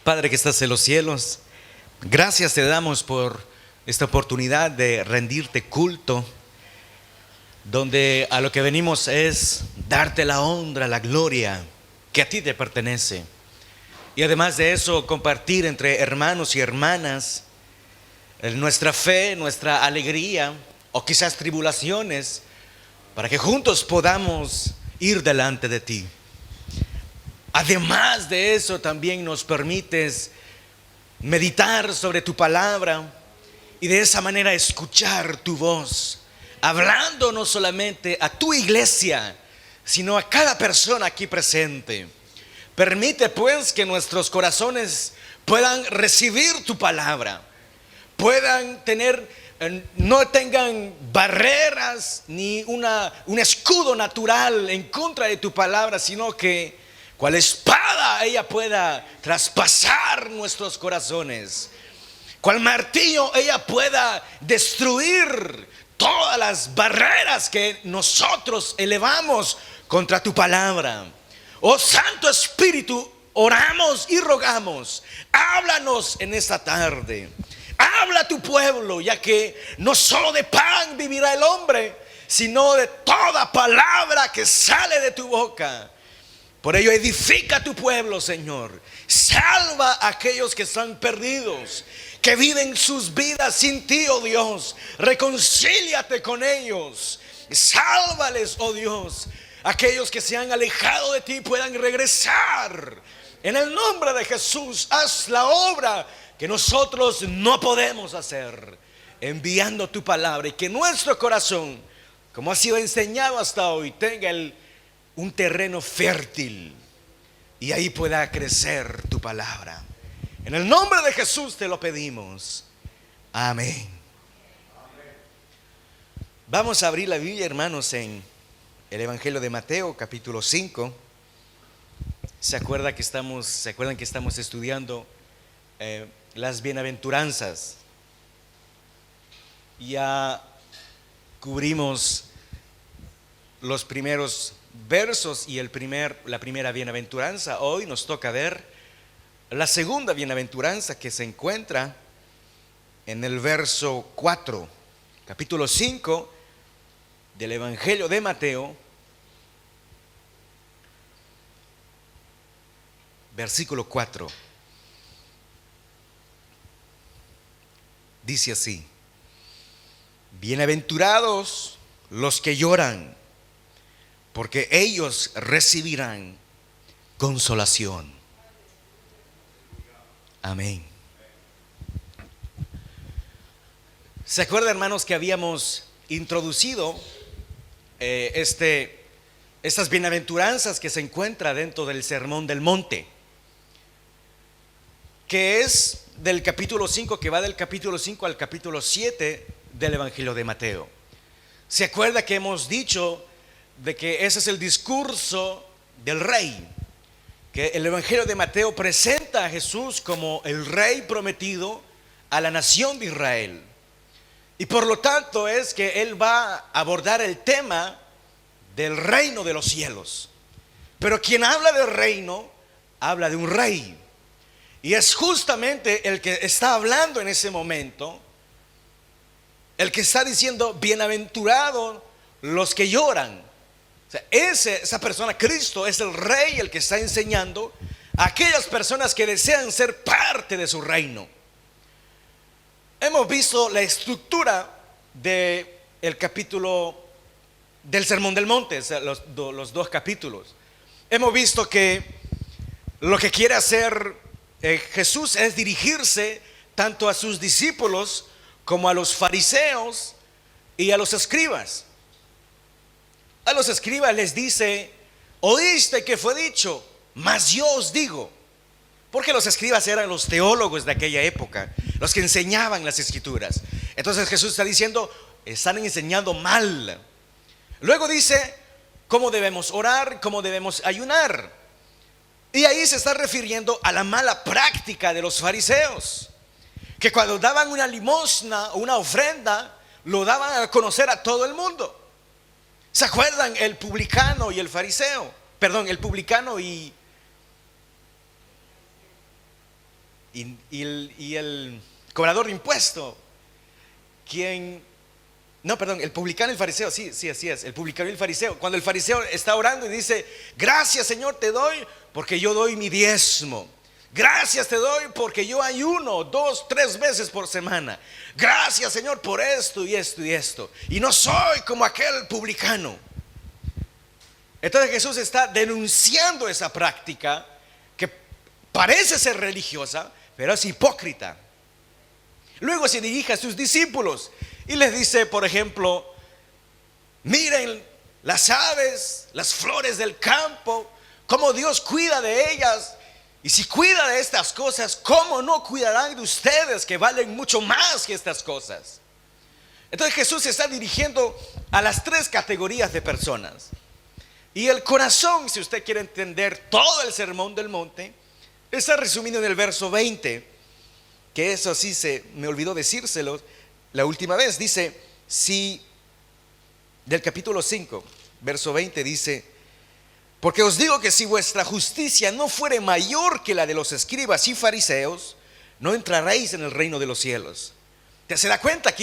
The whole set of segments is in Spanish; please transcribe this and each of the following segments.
Padre que estás en los cielos, gracias te damos por esta oportunidad de rendirte culto, donde a lo que venimos es darte la honra, la gloria que a ti te pertenece. Y además de eso, compartir entre hermanos y hermanas nuestra fe, nuestra alegría o quizás tribulaciones, para que juntos podamos ir delante de ti. Además de eso, también nos permites meditar sobre tu palabra y de esa manera escuchar tu voz, hablando no solamente a tu iglesia, sino a cada persona aquí presente. Permite pues que nuestros corazones puedan recibir tu palabra, no tengan barreras ni un escudo natural en contra de tu palabra, sino que cual espada ella pueda traspasar nuestros corazones, cual martillo ella pueda destruir todas las barreras que nosotros elevamos contra tu palabra. Oh Santo Espíritu, oramos y rogamos, háblanos en esta tarde. Habla a tu pueblo, ya que no solo de pan vivirá el hombre, sino de toda palabra que sale de tu boca. Por ello edifica a tu pueblo, Señor. Salva a aquellos que están perdidos, que viven sus vidas sin ti, oh Dios. Reconcíliate con ellos. Sálvales, oh Dios. Aquellos que se han alejado de ti puedan regresar. En el nombre de Jesús, haz la obra que nosotros no podemos hacer, enviando tu palabra, y que nuestro corazón, como ha sido enseñado hasta hoy, tenga un terreno fértil y ahí pueda crecer tu palabra. En el nombre de Jesús te lo pedimos. Amén. Vamos a abrir la Biblia, hermanos, en el Evangelio de Mateo, capítulo 5. ¿Se acuerdan que estamos estudiando las bienaventuranzas? Ya cubrimos los primeros versos y la primera bienaventuranza. Hoy nos toca ver la segunda bienaventuranza, que se encuentra en el verso 4, capítulo 5 del Evangelio de Mateo, versículo 4. Dice así: bienaventurados los que lloran, porque ellos recibirán consolación. Amén. ¿Se acuerdan, hermanos, que habíamos introducido estas bienaventuranzas que se encuentra dentro del Sermón del Monte, que es del capítulo 5, que va del capítulo 5 al capítulo 7 del Evangelio de Mateo? ¿Se acuerda que hemos dicho de que ese es el discurso del rey? Que el Evangelio de Mateo presenta a Jesús como el rey prometido a la nación de Israel. Y por lo tanto es que él va a abordar el tema del reino de los cielos. Pero quien habla del reino, habla de un rey. Y es justamente el que está hablando en ese momento, el que está diciendo: bienaventurados los que lloran. O sea, esa persona, Cristo, es el rey, el que está enseñando a aquellas personas que desean ser parte de su reino. Hemos visto la estructura del capítulo del Sermón del Monte, o sea, los dos capítulos. Hemos visto que lo que quiere hacer Jesús es dirigirse tanto a sus discípulos como a los fariseos y a los escribas. A los escribas les dice: oíste que fue dicho, mas yo os digo. Porque los escribas eran los teólogos de aquella época, los que enseñaban las escrituras. Entonces Jesús está diciendo: están enseñando mal. Luego dice cómo debemos orar, cómo debemos ayunar. Y ahí se está refiriendo a la mala práctica de los fariseos, que cuando daban una limosna o una ofrenda, lo daban a conocer a todo el mundo. ¿Se acuerdan? El publicano y el fariseo. Perdón, el publicano y y el cobrador de impuesto, el publicano y el fariseo, sí, así es, el publicano y el fariseo. Cuando el fariseo está orando y dice: gracias, Señor, te doy porque yo doy mi diezmo. Gracias te doy porque yo ayuno 2, 3 veces por semana. Gracias, Señor, por esto y esto y esto. Y no soy como aquel publicano. Entonces Jesús está denunciando esa práctica que parece ser religiosa, pero es hipócrita. Luego se dirige a sus discípulos y les dice, por ejemplo: miren las aves, las flores del campo, cómo Dios cuida de ellas. Y si cuida de estas cosas, ¿cómo no cuidarán de ustedes, que valen mucho más que estas cosas? Entonces Jesús se está dirigiendo a las 3 categorías de personas. Y el corazón, si usted quiere entender todo el sermón del monte, está resumido en el verso 20, que eso sí me olvidó decírselo la última vez. Dice, del capítulo 5, verso 20 dice: porque os digo que si vuestra justicia no fuere mayor que la de los escribas y fariseos, no entraréis en el reino de los cielos. ¿Se da cuenta?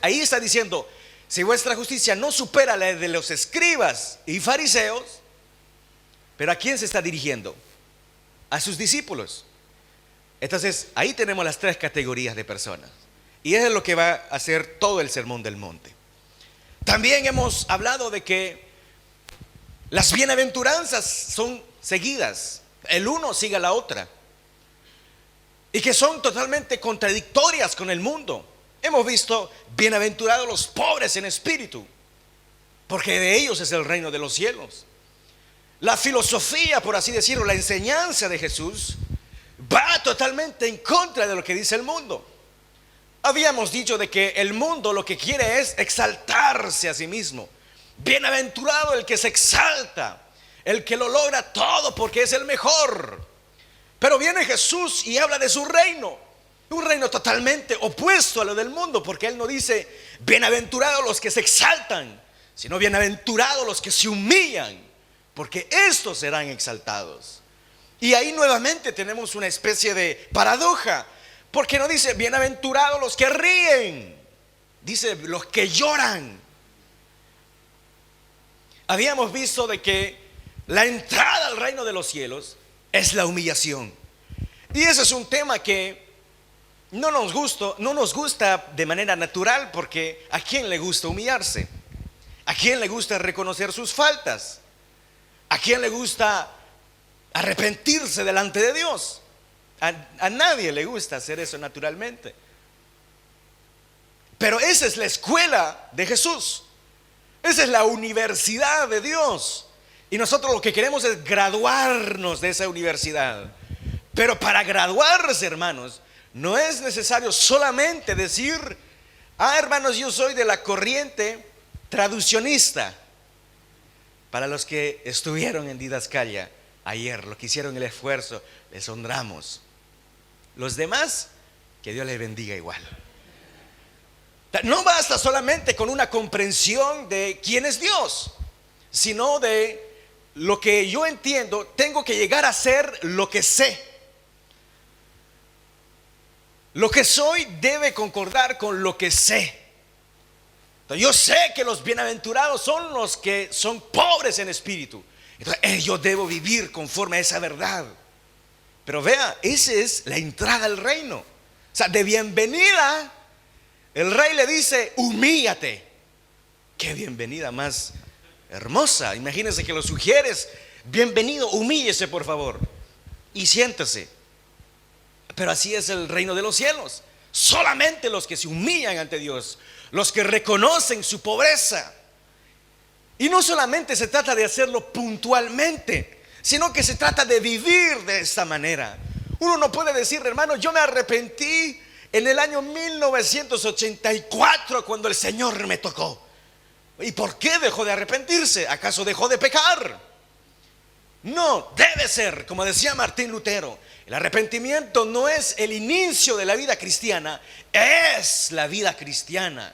Ahí está diciendo: si vuestra justicia no supera la de los escribas y fariseos. ¿Pero a quién se está dirigiendo? A sus discípulos. Entonces ahí tenemos las 3 categorías de personas. Y eso es lo que va a hacer todo el sermón del monte. También hemos hablado de que las bienaventuranzas son seguidas, el uno sigue a la otra, y que son totalmente contradictorias con el mundo. Hemos visto: bienaventurados los pobres en espíritu, porque de ellos es el reino de los cielos. La filosofía, por así decirlo, la enseñanza de Jesús va totalmente en contra de lo que dice el mundo. Habíamos dicho de que el mundo lo que quiere es exaltarse a sí mismo. Bienaventurado el que se exalta, el que lo logra todo porque es el mejor. Pero viene Jesús y habla de su reino, un reino totalmente opuesto a lo del mundo, porque Él no dice: bienaventurados los que se exaltan, sino bienaventurados los que se humillan, porque estos serán exaltados. Y ahí nuevamente tenemos una especie de paradoja, porque no dice bienaventurados los que ríen, dice los que lloran. Habíamos visto de que la entrada al reino de los cielos es la humillación. Y ese es un tema que no nos gusta de manera natural, porque ¿a quién le gusta humillarse? ¿A quién le gusta reconocer sus faltas? ¿A quién le gusta arrepentirse delante de Dios? A nadie le gusta hacer eso naturalmente. Pero esa es la escuela de Jesús. Esa es la universidad de Dios. Y nosotros lo que queremos es graduarnos de esa universidad. Pero para graduarse, hermanos, no es necesario solamente decir: hermanos, yo soy de la corriente traducionista. Para los que estuvieron en Didascalia ayer, los que hicieron el esfuerzo, les honramos. Los demás, que Dios les bendiga igual. No basta solamente con una comprensión de quién es Dios, sino de lo que yo entiendo. Tengo que llegar a ser lo que sé. Lo que soy debe concordar con lo que sé. Entonces, yo sé que los bienaventurados son los que son pobres en espíritu. Entonces yo debo vivir conforme a esa verdad. Pero vea, esa es la entrada al reino. O sea, de bienvenida, el rey le dice: humíllate. Qué bienvenida más hermosa. Imagínense que lo sugieres: bienvenido, humíllese por favor y siéntese. Pero así es el reino de los cielos. Solamente los que se humillan ante Dios, los que reconocen su pobreza. Y no solamente se trata de hacerlo puntualmente, sino que se trata de vivir de esta manera. Uno no puede decir: hermano, yo me arrepentí en el año 1984 cuando el Señor me tocó. ¿Y por qué dejó de arrepentirse? ¿Acaso dejó de pecar? No, debe ser, como decía Martín Lutero, el arrepentimiento no es el inicio de la vida cristiana, es la vida cristiana.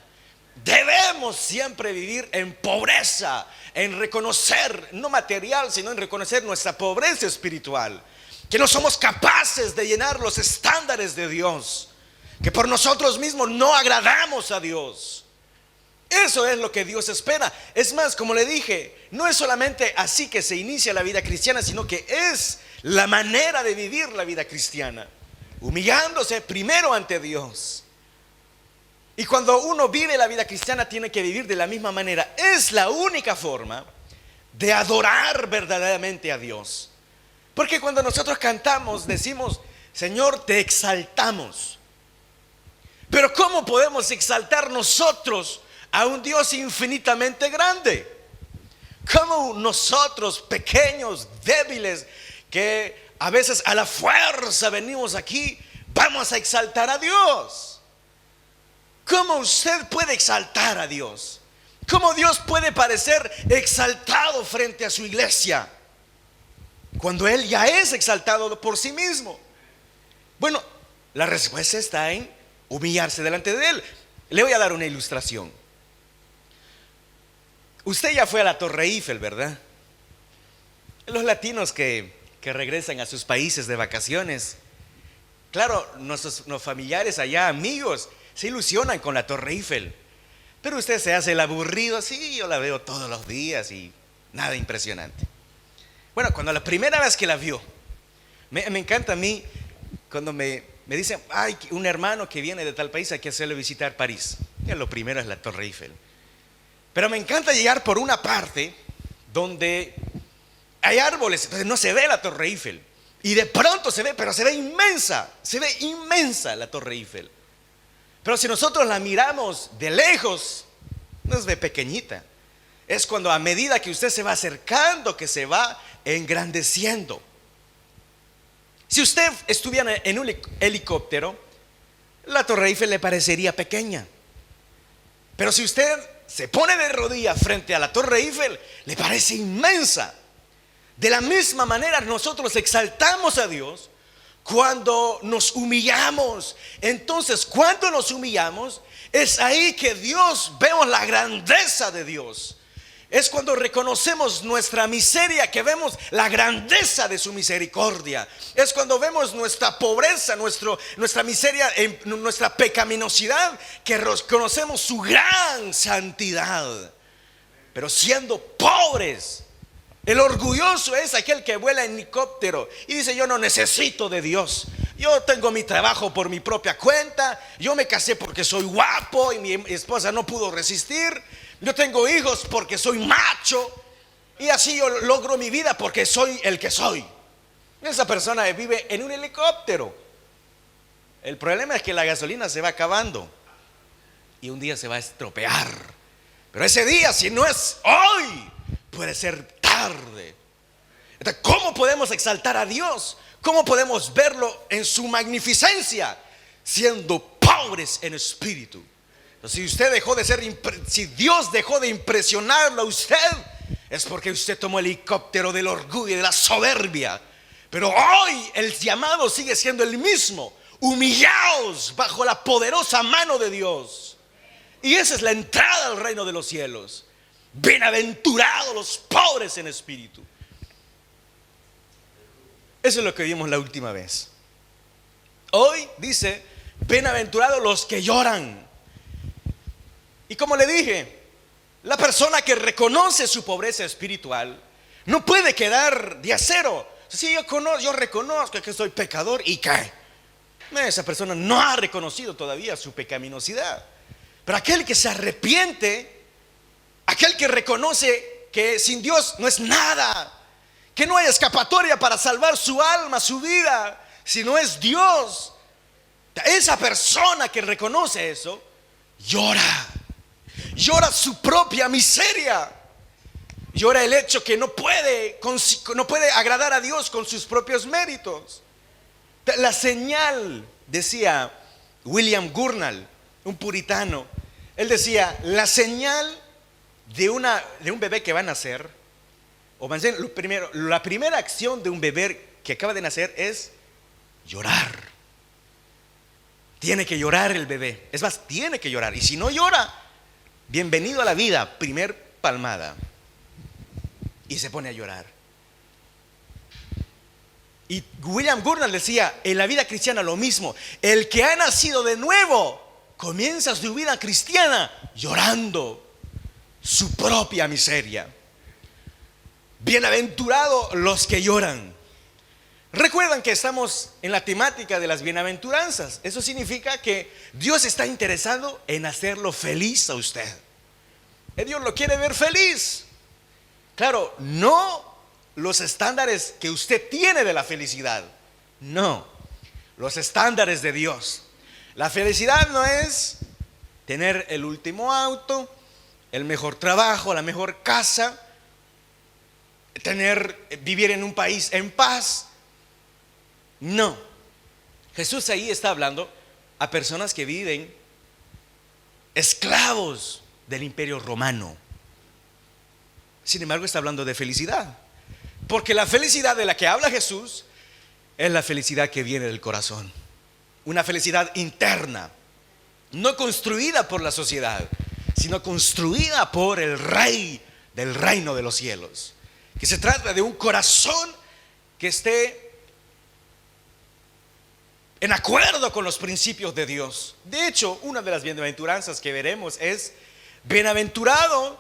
Debemos siempre vivir en pobreza, en reconocer, no material, sino en reconocer nuestra pobreza espiritual. que no somos capaces de llenar los estándares de Dios, que por nosotros mismos no agradamos a Dios. Eso es lo que Dios espera. Es más, como le dije, no es solamente así que se inicia la vida cristiana, sino que es la manera de vivir la vida cristiana, humillándose primero ante Dios. Y cuando uno vive la vida cristiana, tiene que vivir de la misma manera. Es la única forma de adorar verdaderamente a Dios. Porque cuando nosotros cantamos, decimos: Señor, te exaltamos. Pero ¿cómo podemos exaltar nosotros a un Dios infinitamente grande? ¿Cómo nosotros, pequeños, débiles, que a veces a la fuerza venimos aquí, vamos a exaltar a Dios? ¿Cómo usted puede exaltar a Dios? ¿Cómo Dios puede parecer exaltado frente a su iglesia cuando Él ya es exaltado por sí mismo? Bueno, la respuesta está en humillarse delante de Él. Le voy a dar una ilustración. Usted ya fue a la Torre Eiffel, ¿verdad? Los latinos que regresan a sus países de vacaciones, claro, nuestros familiares allá, amigos, se ilusionan con la Torre Eiffel. Pero usted se hace el aburrido. Sí, yo la veo todos los días y nada impresionante. Bueno, cuando la primera vez que la vio, me encanta a mí cuando me dicen: ay, un hermano que viene de tal país, hay que hacerle visitar París. Y lo primero es la Torre Eiffel. Pero me encanta llegar por una parte donde hay árboles, entonces no se ve la Torre Eiffel. Y de pronto se ve, pero se ve inmensa la Torre Eiffel. Pero si nosotros la miramos de lejos, nos ve pequeñita. Es cuando a medida que usted se va acercando, que se va engrandeciendo. Si usted estuviera en un helicóptero, la Torre Eiffel le parecería pequeña. Pero si usted se pone de rodillas frente a la Torre Eiffel, le parece inmensa. De la misma manera, nosotros exaltamos a Dios cuando nos humillamos. Entonces, cuando nos humillamos, es ahí que vemos la grandeza de Dios. Es cuando reconocemos nuestra miseria, que vemos la grandeza de su misericordia. Es cuando vemos nuestra pobreza, nuestra miseria, nuestra pecaminosidad, que reconocemos su gran santidad. Pero siendo pobres, el orgulloso es aquel que vuela en helicóptero y dice: yo no necesito de Dios. Yo tengo mi trabajo por mi propia cuenta. Yo me casé porque soy guapo y mi esposa no pudo resistir. Yo tengo hijos porque soy macho. Y así yo logro mi vida porque soy el que soy. Esa persona vive en un helicóptero. El problema es que la gasolina se va acabando y un día se va a estropear. Pero ese día, si no es hoy, puede ser tarde. Entonces, ¿cómo podemos exaltar a Dios? ¿Cómo podemos verlo en su magnificencia? Siendo pobres en espíritu. Entonces, si Dios dejó de impresionarlo a usted, es porque usted tomó el helicóptero del orgullo y de la soberbia. Pero hoy el llamado sigue siendo el mismo: humillaos bajo la poderosa mano de Dios. Y esa es la entrada al reino de los cielos. Bienaventurados los pobres en espíritu. Eso es lo que vimos la última vez. Hoy dice: bienaventurados los que lloran. Y como le dije, la persona que reconoce su pobreza espiritual no puede quedar de acero. Si yo reconozco que soy pecador, ¿y qué? Esa persona no ha reconocido todavía su pecaminosidad. Pero aquel que se arrepiente, aquel que reconoce que sin Dios no es nada, que no hay escapatoria para salvar su alma, su vida, si no es Dios, esa persona que reconoce eso, llora su propia miseria, llora el hecho que no puede agradar a Dios con sus propios méritos. La señal, decía William Gurnall, un puritano, él decía: la señal de un bebé que va a nacer, o más bien, la primera acción de un bebé que acaba de nacer es llorar. Tiene que llorar el bebé. Es más, tiene que llorar. Y si no llora, bienvenido a la vida, primer palmada. Y se pone a llorar. Y William Gurnall decía, en la vida cristiana lo mismo. El que ha nacido de nuevo comienza su vida cristiana llorando su propia miseria. Bienaventurados los que lloran. Recuerdan que estamos en la temática de las bienaventuranzas. Eso significa que Dios está interesado en hacerlo feliz a usted. Dios lo quiere ver feliz. Claro, no los estándares que usted tiene de la felicidad. No, los estándares de Dios. La felicidad no es tener el último auto, el mejor trabajo, la mejor casa, vivir en un país en paz. No, Jesús ahí está hablando a personas que viven esclavos del imperio romano. Sin embargo, está hablando de felicidad, porque la felicidad de la que habla Jesús es la felicidad que viene del corazón. Una felicidad interna, no construida por la sociedad, sino construida por el Rey del reino de los cielos. Que se trata de un corazón que esté en acuerdo con los principios de Dios. De hecho, una de las bienaventuranzas que veremos es: bienaventurados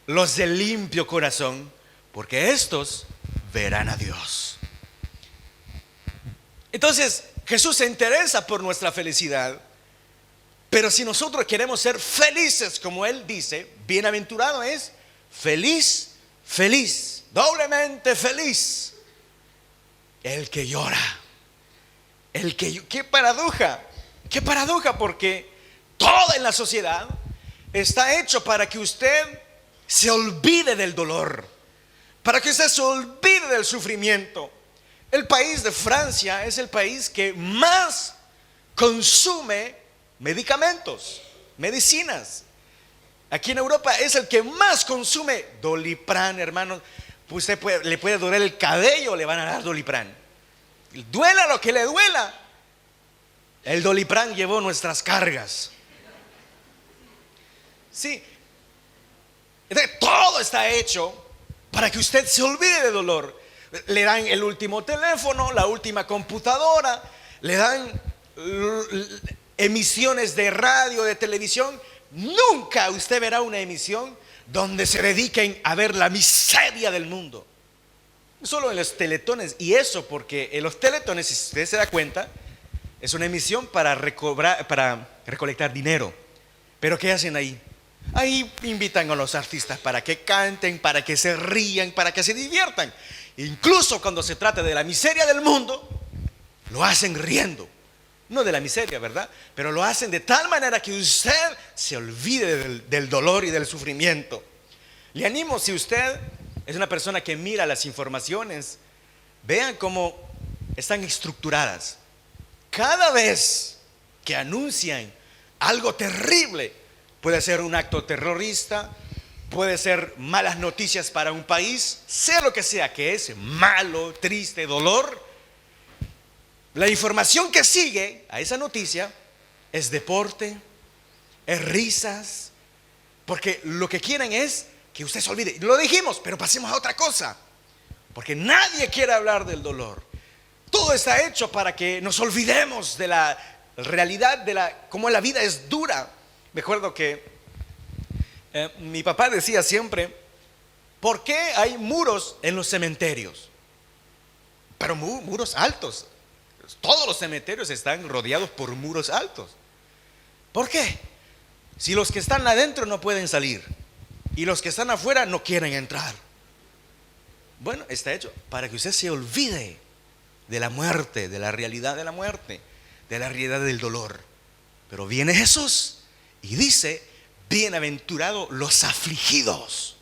los de limpio corazón, porque estos verán a Dios. Entonces, Jesús se interesa por nuestra felicidad. Pero si nosotros queremos ser felices, como Él dice, bienaventurado es feliz, feliz, doblemente feliz el que llora. Qué paradoja, porque todo en la sociedad está hecho para que usted se olvide del dolor, para que usted se olvide del sufrimiento. El país de Francia es el país que más consume medicamentos, medicinas. Aquí en Europa es el que más consume Doliprane, hermanos. Usted le puede doler el cabello, le van a dar Doliprane. Duela lo que le duela, el Doliprane llevó nuestras cargas. Sí. Entonces, todo está hecho para que usted se olvide de dolor. Le dan el último teléfono, la última computadora, le dan emisiones de radio, de televisión. Nunca usted verá una emisión donde se dediquen a ver la miseria del mundo. Solo en los teletones. Y eso porque en los teletones, si usted se da cuenta, es una emisión para recolectar dinero. Pero ¿qué hacen ahí? Ahí invitan a los artistas para que canten, para que se rían, para que se diviertan. Incluso cuando se trata de la miseria del mundo, lo hacen riendo. No de la miseria, ¿verdad? Pero lo hacen de tal manera que usted se olvide del dolor y del sufrimiento. Le animo, si usted es una persona que mira las informaciones, vean cómo están estructuradas. Cada vez que anuncian algo terrible, puede ser un acto terrorista, puede ser malas noticias para un país, sea lo que sea que es malo, triste, dolor, la información que sigue a esa noticia es deporte, es risas, porque lo que quieren es que usted se olvide. Lo dijimos, pero pasemos a otra cosa, porque nadie quiere hablar del dolor. Todo está hecho para que nos olvidemos de la realidad, cómo la vida es dura. Me acuerdo que mi papá decía siempre: ¿por qué hay muros en los cementerios? Pero muros altos. Todos los cementerios están rodeados por muros altos. ¿Por qué? Si los que están adentro no pueden salir y los que están afuera no quieren entrar. Bueno, está hecho para que usted se olvide de la muerte, de la realidad de la muerte, de la realidad del dolor. Pero viene Jesús y dice: bienaventurados los afligidos.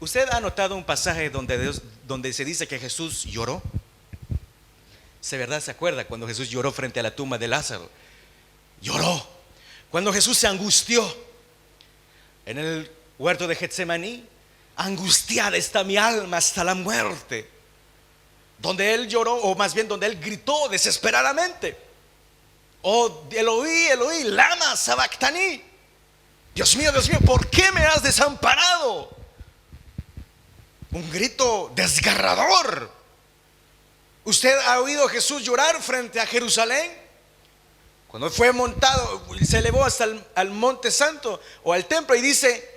¿Usted ha notado un pasaje donde se dice que Jesús lloró? ¿Se verdad se acuerda cuando Jesús lloró frente a la tumba de Lázaro? Lloró. Cuando Jesús se angustió en el huerto de Getsemaní: angustiada está mi alma hasta la muerte. Donde Él lloró, o más bien donde Él gritó desesperadamente: oh Eloí, Eloí, lama sabactani. Dios mío, ¿por qué me has desamparado? un grito desgarrador. ¿Usted ha oído a Jesús llorar frente a Jerusalén? Cuando fue montado, se elevó hasta al monte santo o al templo y dice: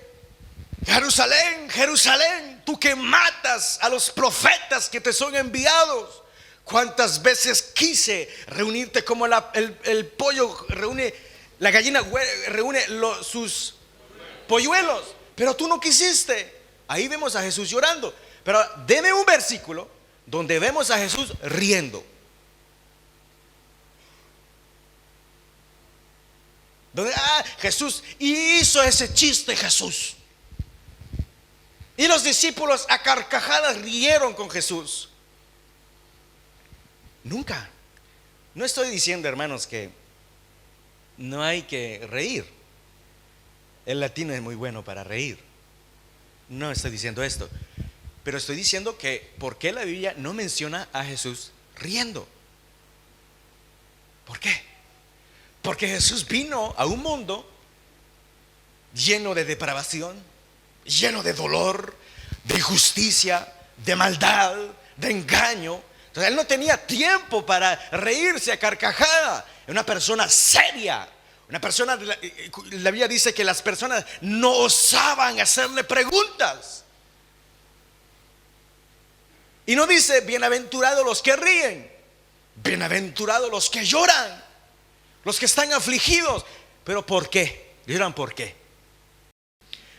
Jerusalén, Jerusalén, tú que matas a los profetas que te son enviados. ¿Cuántas veces quise reunirte como el pollo reúne, la gallina reúne sus polluelos, pero tú no quisiste? Ahí vemos a Jesús llorando. Pero deme un versículo donde vemos a Jesús riendo. Donde Jesús hizo ese chiste, Jesús. Y los discípulos a carcajadas rieron con Jesús. Nunca. No estoy diciendo, hermanos, que no hay que reír. El latino es muy bueno para reír. No estoy diciendo esto. Pero estoy diciendo que ¿por qué la Biblia no menciona a Jesús riendo? ¿Por qué? Porque Jesús vino a un mundo lleno de depravación, lleno de dolor, de injusticia, de maldad, de engaño. Entonces él no tenía tiempo para reírse a carcajada. Era una persona seria, una persona, la Biblia dice que las personas no osaban hacerle preguntas. Y no dice bienaventurados los que ríen, bienaventurados los que lloran, los que están afligidos. Pero ¿por qué? Lloran ¿por qué?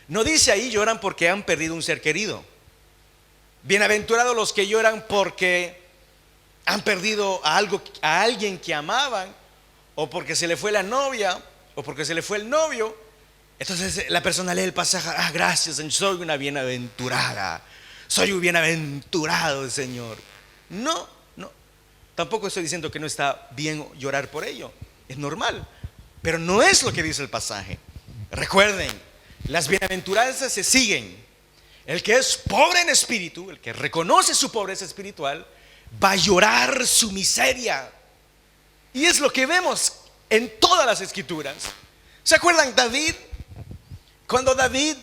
No dice ahí lloran porque han perdido un ser querido. Bienaventurados los que lloran porque han perdido a alguien que amaban, o porque se le fue la novia, o porque se le fue el novio. Entonces la persona lee el pasaje: gracias, Señor, soy una bienaventurada, soy un bienaventurado, Señor. No, tampoco estoy diciendo que no está bien llorar por ello, es normal, pero no es lo que dice el pasaje. Recuerden, las bienaventuranzas se siguen. El que es pobre en espíritu, el que reconoce su pobreza espiritual, va a llorar su miseria. Y es lo que vemos en todas las escrituras. ¿Se acuerdan David? Cuando David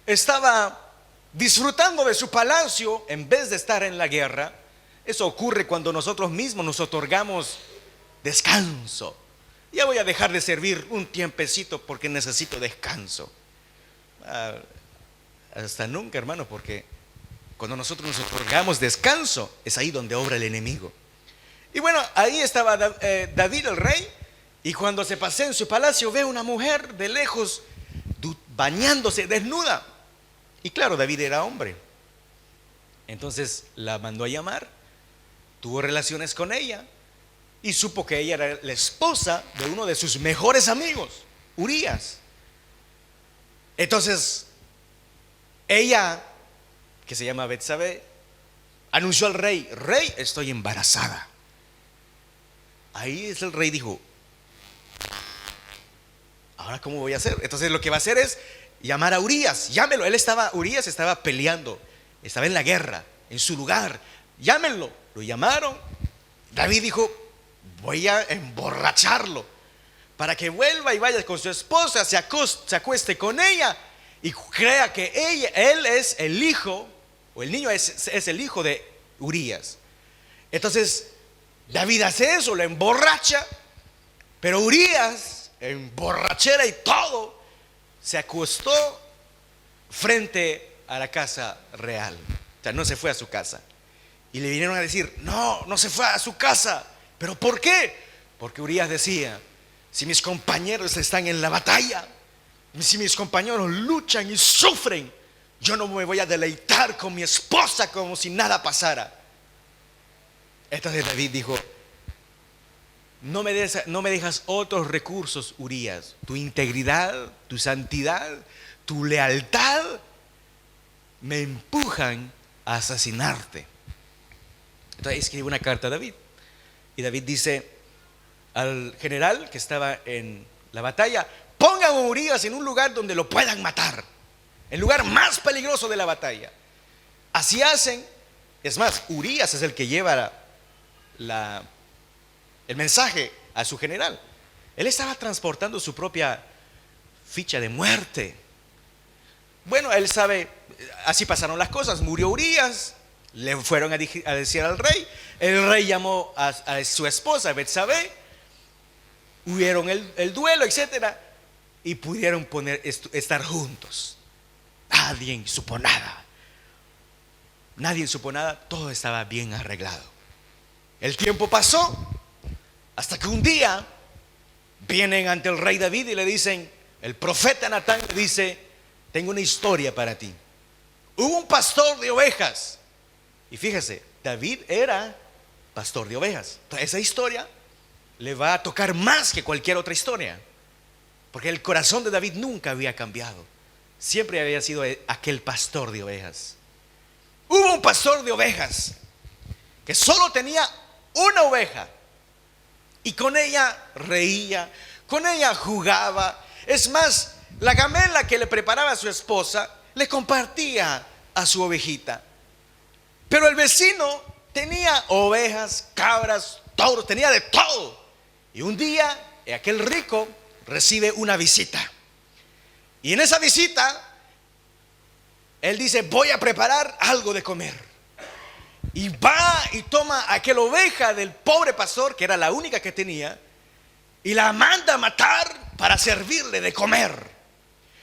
estaba disfrutando de su palacio en vez de estar en la guerra. Eso ocurre cuando nosotros mismos nos otorgamos descanso. Ya voy a dejar de servir un tiempecito porque necesito descanso. Hasta nunca, hermano, porque cuando nosotros nos otorgamos descanso, es ahí donde obra el enemigo. Y bueno, ahí estaba David el rey, y cuando se pasea en su palacio ve una mujer de lejos bañándose desnuda. Y claro, David era hombre. Entonces la mandó a llamar, tuvo relaciones con ella y supo que ella era la esposa de uno de sus mejores amigos, Urías. Entonces ella, que se llama Betsabé, anunció al rey: rey, estoy embarazada. Ahí es el rey dijo: ahora ¿cómo voy a hacer? Entonces lo que va a hacer es llamar a Urías. Llámelo. Urías estaba peleando, estaba en la guerra, en su lugar. Llámenlo. Lo llamaron. David dijo: voy a emborracharlo para que vuelva y vaya con su esposa, se acueste con ella y crea que él es el hijo, o el niño es el hijo de Urías. Entonces David hace eso, lo emborracha, pero Urías, en borrachera y todo, se acostó frente a la casa real. O sea, no se fue a su casa. Y le vinieron a decir: no se fue a su casa. ¿Pero por qué? Porque Urías decía: si mis compañeros están en la batalla, si mis compañeros luchan y sufren, yo no me voy a deleitar con mi esposa como si nada pasara. Entonces David dijo: no me dejas otros recursos, Urías. Tu integridad, tu santidad, tu lealtad me empujan a asesinarte. Entonces escribe una carta a David, y David dice al general que estaba en la batalla: pongan a Urías en un lugar donde lo puedan matar, el lugar más peligroso de la batalla. Así hacen. Es más, Urías es el que lleva el mensaje a su general. Él estaba transportando su propia ficha de muerte. Bueno, él sabe así pasaron las cosas. Murió Urías, le fueron a decir al rey. El rey llamó a su esposa Betsabé, hubieron el duelo, etcétera, y pudieron estar juntos. Nadie supo nada. Nadie supo nada. Todo estaba bien arreglado. El tiempo pasó hasta que un día vienen ante el rey David y le dicen, el profeta Natán le dice, tengo una historia para ti. Hubo un pastor de ovejas. Y fíjese, David era pastor de ovejas. Esa historia le va a tocar más que cualquier otra historia, porque el corazón de David nunca había cambiado. Siempre había sido aquel pastor de ovejas. Hubo un pastor de ovejas que solo tenía una oveja, y con ella reía, con ella jugaba. Es más, la gamela que le preparaba a su esposa le compartía a su ovejita. Pero el vecino tenía ovejas, cabras, toros, tenía de todo. Y un día aquel rico recibe una visita. Y en esa visita él dice, voy a preparar algo de comer. Y va y toma aquella oveja del pobre pastor, que era la única que tenía, y la manda a matar para servirle de comer.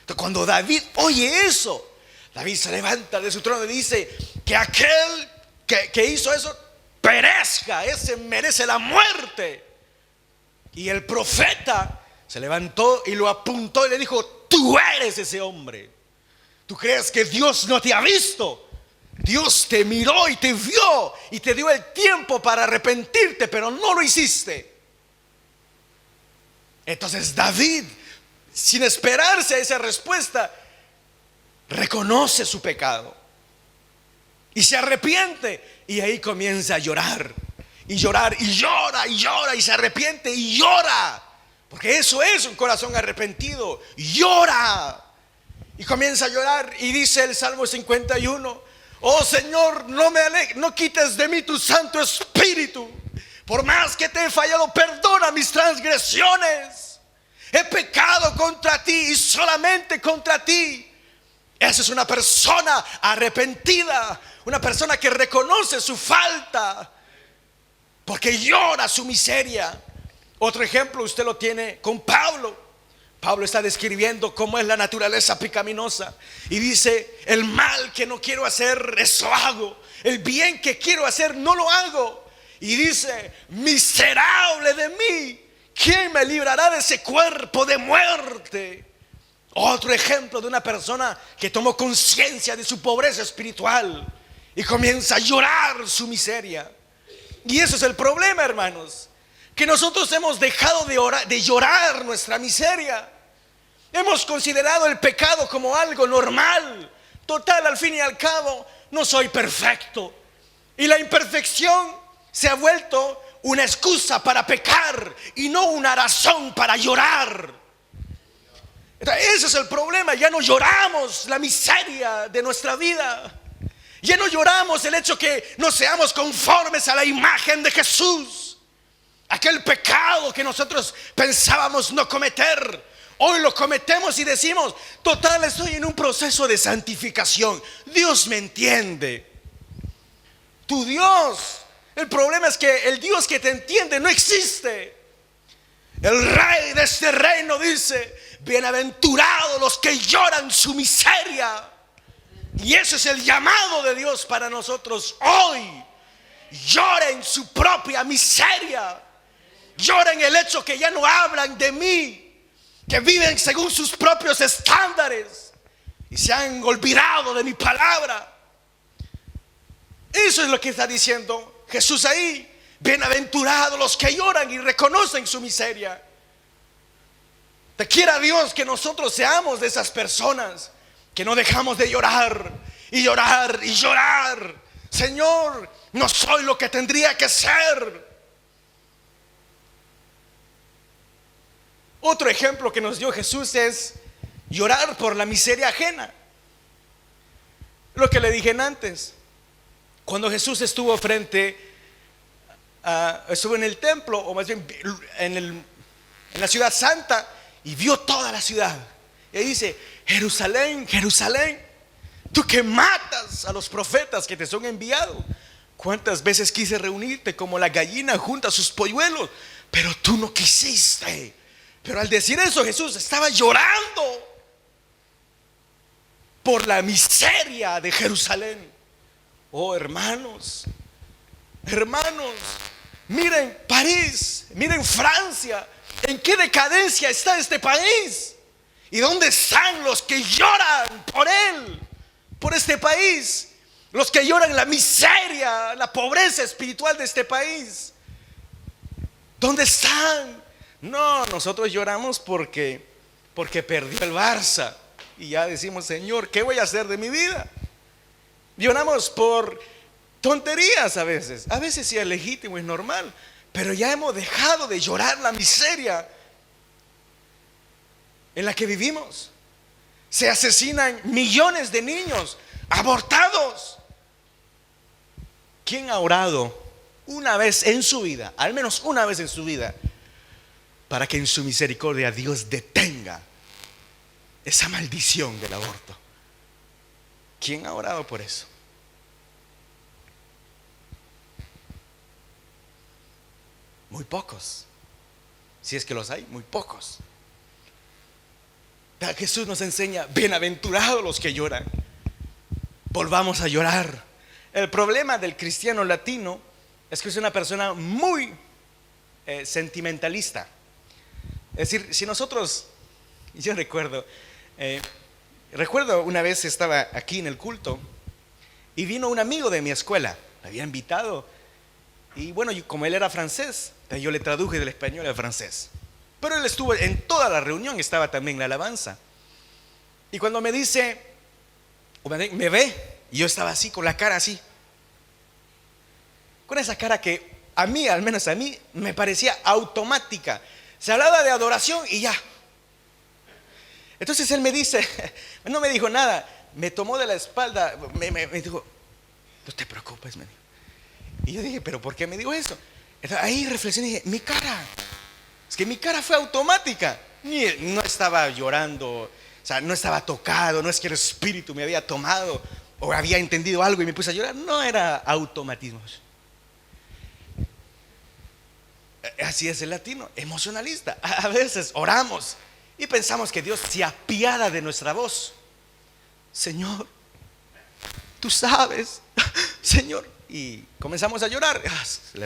Entonces, cuando David oye eso, David se levanta de su trono y dice, que aquel que hizo eso perezca, ese merece la muerte. Y el profeta se levantó y lo apuntó y le dijo, tú eres ese hombre. ¿Tú crees que Dios no te ha visto? Dios te miró y te vio y te dio el tiempo para arrepentirte, pero no lo hiciste. Entonces David, sin esperarse a esa respuesta, reconoce su pecado y se arrepiente, y ahí comienza a llorar y llorar y llora y llora y se arrepiente y llora, porque eso es un corazón arrepentido. Llora y comienza a llorar, y dice el Salmo 51, oh Señor, no quites de mí tu Santo Espíritu. Por más que te he fallado, perdona mis transgresiones. He pecado contra ti y solamente contra ti. Esa es una persona arrepentida, una persona que reconoce su falta, porque llora su miseria. Otro ejemplo usted lo tiene con Pablo. Pablo está describiendo cómo es la naturaleza pecaminosa y dice, el mal que no quiero hacer, eso hago. El bien que quiero hacer, no lo hago. Y dice, miserable de mí, ¿quién me librará de ese cuerpo de muerte? Otro ejemplo de una persona que tomó conciencia de su pobreza espiritual y comienza a llorar su miseria. Y eso es el problema, hermanos, que nosotros hemos dejado de llorar nuestra miseria. Hemos considerado el pecado como algo normal. Total, al fin y al cabo, no soy perfecto. Y la imperfección se ha vuelto una excusa para pecar y no una razón para llorar. Ese es el problema. Ya no lloramos la miseria de nuestra vida. Ya no lloramos el hecho que no seamos conformes a la imagen de Jesús. Aquel pecado que nosotros pensábamos no cometer, hoy lo cometemos y decimos, total, estoy en un proceso de santificación. Dios me entiende. Tu Dios, el problema es que el Dios que te entiende no existe. El rey de este reino dice, bienaventurados los que lloran su miseria. Y ese es el llamado de Dios para nosotros hoy. Lloren su propia miseria. Lloren el hecho que ya no hablan de mí, que viven según sus propios estándares y se han olvidado de mi palabra. Eso es lo que está diciendo Jesús ahí. Bienaventurados los que lloran y reconocen su miseria. Te quiera Dios que nosotros seamos de esas personas que no dejamos de llorar y llorar y llorar. Señor, no soy lo que tendría que ser. Otro ejemplo que nos dio Jesús es llorar por la miseria ajena. Lo que le dije antes, cuando Jesús estuvo estuvo en el templo, o más bien en la ciudad santa, y vio toda la ciudad. Y dice, Jerusalén, Jerusalén, Tú que matas a los profetas que te son enviados. ¿Cuántas veces quise reunirte como la gallina junta a sus polluelos? Pero tú no quisiste. Pero al decir eso, Jesús estaba llorando por la miseria de Jerusalén. Oh, hermanos, hermanos, miren París, miren Francia, en qué decadencia está este país. ¿Y dónde están los que lloran por él, por este país? Los que lloran la miseria, la pobreza espiritual de este país. ¿Dónde están? No, nosotros lloramos porque perdió el Barça. Y ya decimos, Señor, ¿qué voy a hacer de mi vida? Lloramos por tonterías a veces. A veces sí es legítimo, es normal. Pero ya hemos dejado de llorar la miseria en la que vivimos. Se asesinan millones de niños abortados. ¿Quién ha orado una vez en su vida, al menos una vez en su vida, para que en su misericordia Dios detenga esa maldición del aborto? ¿Quién ha orado por eso? Muy pocos. Si es que los hay, muy pocos. Jesús nos enseña, bienaventurados los que lloran. Volvamos a llorar. El problema del cristiano latino es que es una persona muy sentimentalista. Es decir, si nosotros, yo recuerdo una vez estaba aquí en el culto y vino un amigo de mi escuela, me había invitado, y bueno, como él era francés, yo le traduje del español al francés. Pero él estuvo en toda la reunión, estaba también en la alabanza. Y cuando me dice, me ve, y yo estaba así, con la cara así, con esa cara que a mí, al menos a mí, me parecía automática. Se hablaba de adoración y ya. Entonces él me dice, no me dijo nada, me tomó de la espalda, me dijo, no te preocupes, me dijo. Y yo dije, ¿pero por qué me dijo eso? Entonces, ahí reflexioné y dije, mi cara, es que mi cara fue automática. No estaba llorando, o sea, no estaba tocado, no es que el espíritu me había tomado o había entendido algo y me puse a llorar. No, era automatismos. Así es el latino, emocionalista. A veces oramos y pensamos que Dios se apiada de nuestra voz. Señor, tú sabes, Señor. Y comenzamos a llorar. El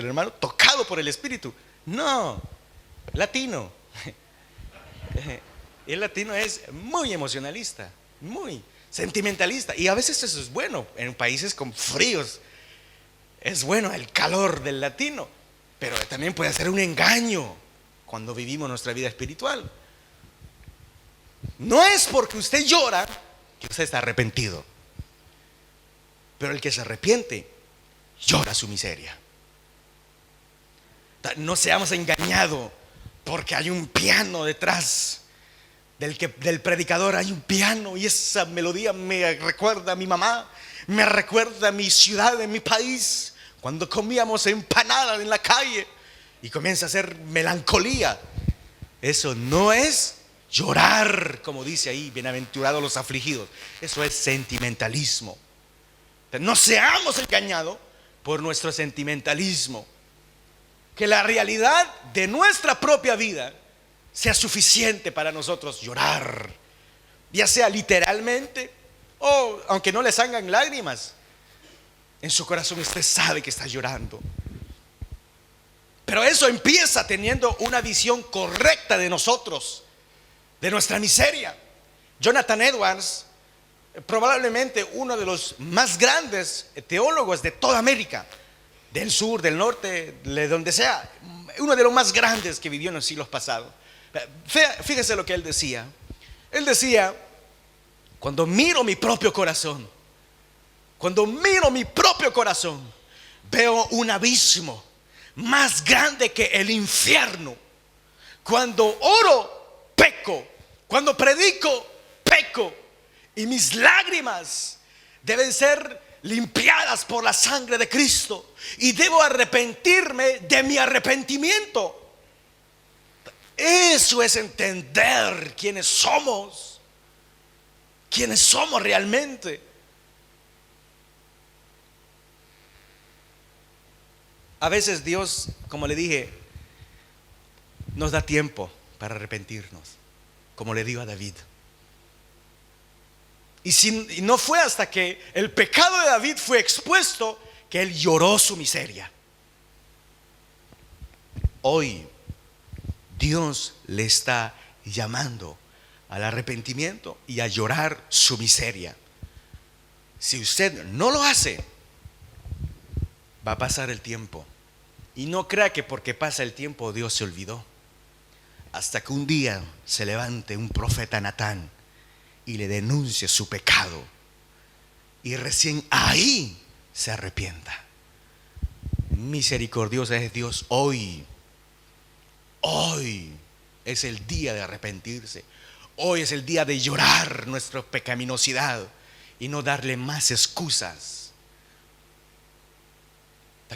hermano tocado por el espíritu. No, latino. El latino es muy emocionalista, muy sentimentalista. Y a veces eso es bueno. En países con fríos es bueno el calor del latino. Pero también puede ser un engaño cuando vivimos nuestra vida espiritual. No es porque usted llora que usted está arrepentido. Pero el que se arrepiente llora su miseria. No seamos engañados porque hay un piano detrás del predicador. Hay un piano y esa melodía me recuerda a mi mamá, me recuerda a mi ciudad, a mi país, cuando comíamos empanadas en la calle, y comienza a ser melancolía. Eso no es llorar, como dice ahí, bienaventurados los afligidos. Eso es sentimentalismo. No seamos engañados por nuestro sentimentalismo. Que la realidad de nuestra propia vida sea suficiente para nosotros llorar, ya sea literalmente o aunque no le salgan lágrimas, en su corazón usted sabe que está llorando. Pero eso empieza teniendo una visión correcta de nosotros, de nuestra miseria. Jonathan Edwards, probablemente uno de los más grandes teólogos de toda América, del sur, del norte, de donde sea, uno de los más grandes que vivió en los siglos pasados. Fíjese lo que él decía. Él decía, cuando miro mi propio corazón, veo un abismo más grande que el infierno. Cuando oro, peco. Cuando predico, peco. Y mis lágrimas deben ser limpiadas por la sangre de Cristo. Y debo arrepentirme de mi arrepentimiento. Eso es entender quiénes somos. quiénes somos realmente. A veces Dios, como le dije, nos da tiempo para arrepentirnos, como le dio a David. Y no fue hasta que el pecado de David fue expuesto que él lloró su miseria. Hoy Dios le está llamando al arrepentimiento y a llorar su miseria. Si usted no lo hace, va a pasar el tiempo. Y no crea que porque pasa el tiempo Dios se olvidó. Hasta que un día se levante un profeta Natán y le denuncie su pecado. Y recién ahí se arrepienta. Misericordioso es Dios hoy. Hoy es el día de arrepentirse. Hoy es el día de llorar nuestra pecaminosidad y no darle más excusas.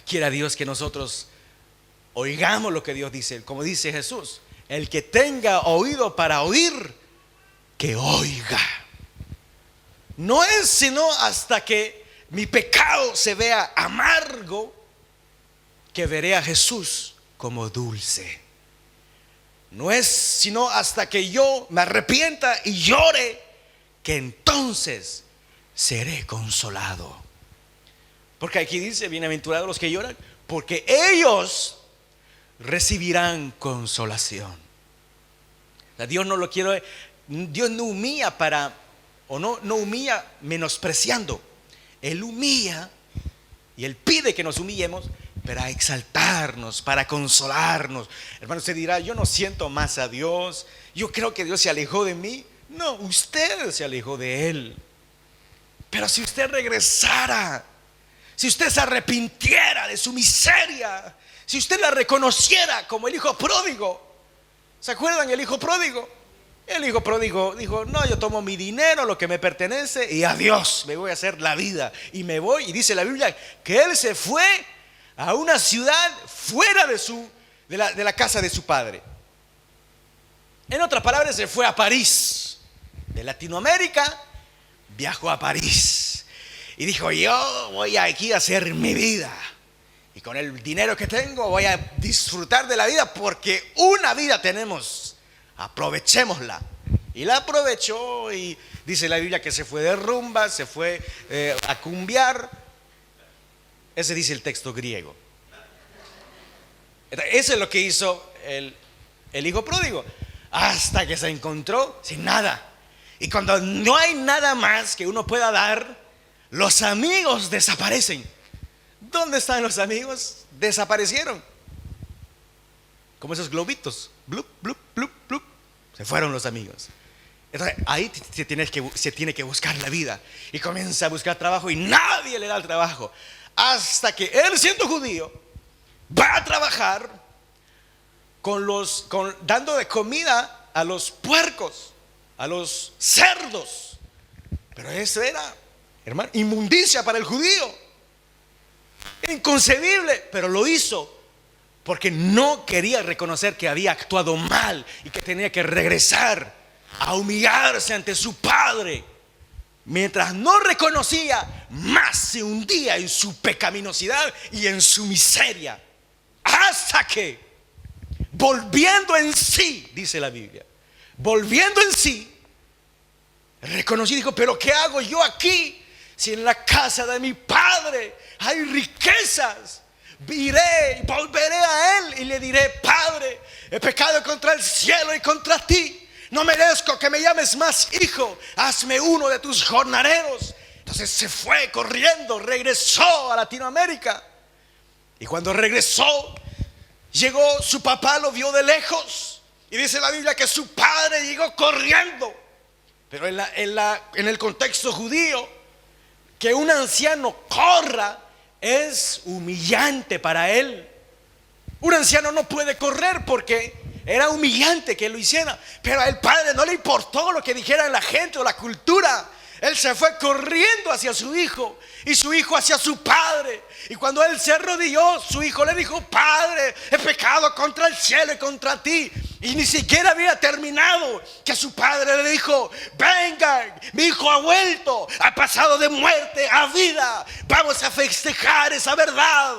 Quiera Dios que nosotros oigamos lo que Dios dice. Como dice Jesús, el que tenga oído para oír, que oiga. No es sino hasta que mi pecado se vea amargo que veré a Jesús como dulce. No es sino hasta que yo me arrepienta y llore que entonces seré consolado. Porque aquí dice, bienaventurados los que lloran, porque ellos recibirán consolación. Dios no lo quiere, Dios no humilla no humilla menospreciando. Él humilla y Él pide que nos humillemos para exaltarnos, para consolarnos. Hermano, usted dirá, yo no siento más a Dios, yo creo que Dios se alejó de mí. No, usted se alejó de Él. Pero si usted regresara, si usted se arrepintiera de su miseria, si usted la reconociera como el hijo pródigo. ¿Se acuerdan el hijo pródigo? El hijo pródigo dijo, no, yo tomo mi dinero, lo que me pertenece, y adiós, me voy a hacer la vida. Y me voy, y dice la Biblia que él se fue a una ciudad fuera de la casa de su padre. En otras palabras, se fue a París. De Latinoamérica viajó a París y dijo, yo voy aquí a hacer mi vida, y con el dinero que tengo voy a disfrutar de la vida, porque una vida tenemos, aprovechémosla. Y la aprovechó, y dice la Biblia que se fue de rumba, se fue a cumbiar. Ese dice el texto griego. Eso es lo que hizo el hijo pródigo, hasta que se encontró sin nada. Y cuando no hay nada más que uno pueda dar, los amigos desaparecen. ¿Dónde están los amigos? Desaparecieron. Como esos globitos. Blup, blup, blup, blup. Se fueron los amigos. Entonces ahí se tiene que buscar la vida. Y comienza a buscar trabajo y nadie le da el trabajo. Hasta que él, siendo judío, va a trabajar dando de comida a los puercos, a los cerdos. Pero eso era, hermano, inmundicia para el judío. Inconcebible, pero lo hizo porque no quería reconocer que había actuado mal y que tenía que regresar a humillarse ante su padre. Mientras no reconocía, más se hundía en su pecaminosidad y en su miseria, hasta que, volviendo en sí, dice la Biblia, volviendo en sí, reconocí y dijo, pero ¿qué hago yo aquí? Si en la casa de mi padre hay riquezas. Iré y volveré a él y le diré, Padre, he pecado contra el cielo y contra ti, no merezco que me llames más hijo, hazme uno de tus jornaleros. Entonces se fue corriendo, regresó a Latinoamérica. Y cuando regresó, llegó su papá, lo vio de lejos, y dice la Biblia que su padre llegó corriendo. Pero en el contexto judío, que un anciano corra es humillante para él. Un anciano no puede correr porque era humillante que lo hiciera. Pero al padre no le importó lo que dijera la gente o la cultura. Él se fue corriendo hacia su hijo y su hijo hacia su padre. Y cuando él se arrodilló, su hijo le dijo: Padre, he pecado contra el cielo y contra ti. Y ni siquiera había terminado que su padre le dijo: vengan, mi hijo ha vuelto, ha pasado de muerte a vida. Vamos a festejar esa verdad.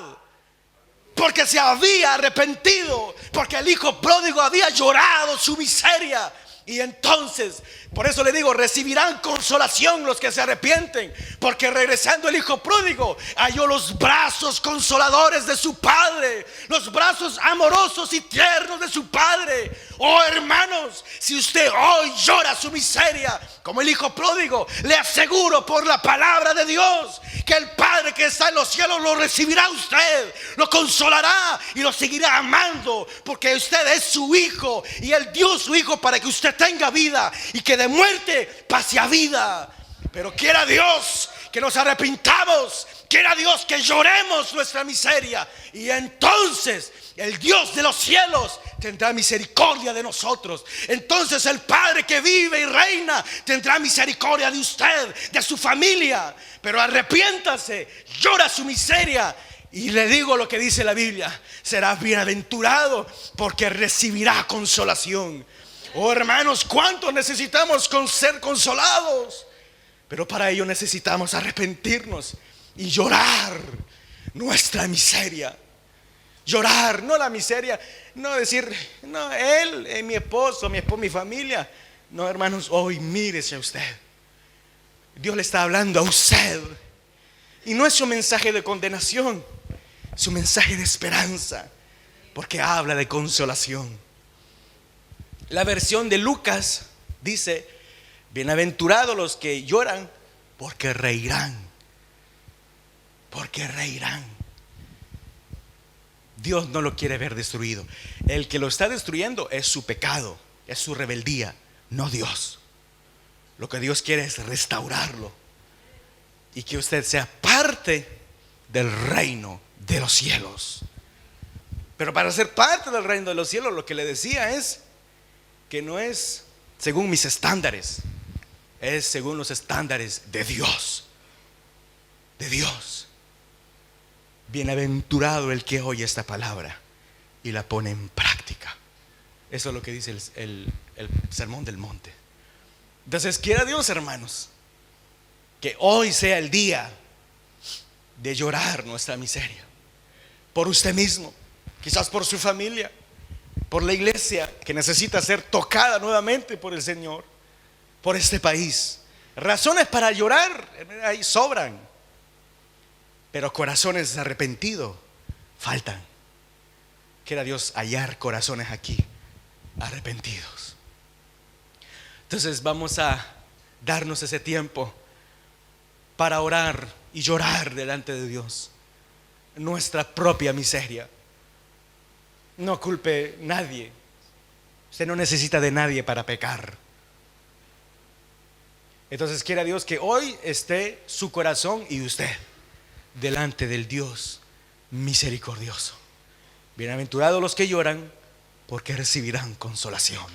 Porque se había arrepentido, porque el hijo pródigo había llorado su miseria. Y entonces, por eso le digo, recibirán consolación los que se arrepienten. Porque regresando el hijo pródigo, halló los brazos consoladores de su padre, los brazos amorosos y tiernos de su padre. Oh hermanos, si usted hoy llora su miseria como el hijo pródigo, le aseguro por la palabra de Dios que el Padre que está en los cielos lo recibirá a usted, lo consolará y lo seguirá amando, porque usted es su hijo y Él dio su hijo para que usted tenga vida y que de muerte pase a vida. Pero quiera Dios que nos arrepintamos, quiera Dios que lloremos nuestra miseria, y entonces el Dios de los cielos tendrá misericordia de nosotros. Entonces el Padre que vive y reina tendrá misericordia de usted, de su familia. Pero arrepiéntase, llora su miseria, y le digo lo que dice la Biblia: será bienaventurado porque recibirá consolación. Oh hermanos, ¿cuánto necesitamos ser consolados? Pero para ello necesitamos arrepentirnos y llorar nuestra miseria. Llorar, no la miseria, no decir, no, él, mi esposo, mi familia. No, hermanos, hoy mírese a usted. Dios le está hablando a usted. Y no es un mensaje de condenación, es un mensaje de esperanza, porque habla de consolación. La versión de Lucas dice: bienaventurados los que lloran, porque reirán. Porque reirán. Dios no lo quiere ver destruido. El que lo está destruyendo es su pecado, es su rebeldía, no Dios. Lo que Dios quiere es restaurarlo y que usted sea parte del reino de los cielos. Pero para ser parte del reino de los cielos, lo que le decía es que no es según mis estándares, es según los estándares de Dios. De Dios. Bienaventurado el que oye esta palabra y la pone en práctica. Eso es lo que dice el sermón del monte. Entonces quiera Dios, hermanos, que hoy sea el día de llorar nuestra miseria. Por usted mismo, quizás por su familia, por la iglesia que necesita ser tocada nuevamente por el Señor, por este país. Razones para llorar ahí sobran, pero corazones arrepentidos faltan. Quiera Dios hallar corazones aquí arrepentidos. Entonces vamos a darnos ese tiempo para orar y llorar delante de Dios nuestra propia miseria. No culpe a nadie. Usted no necesita de nadie para pecar. Entonces quiera Dios que hoy esté su corazón y usted delante del Dios misericordioso. Bienaventurados los que lloran, porque recibirán consolación.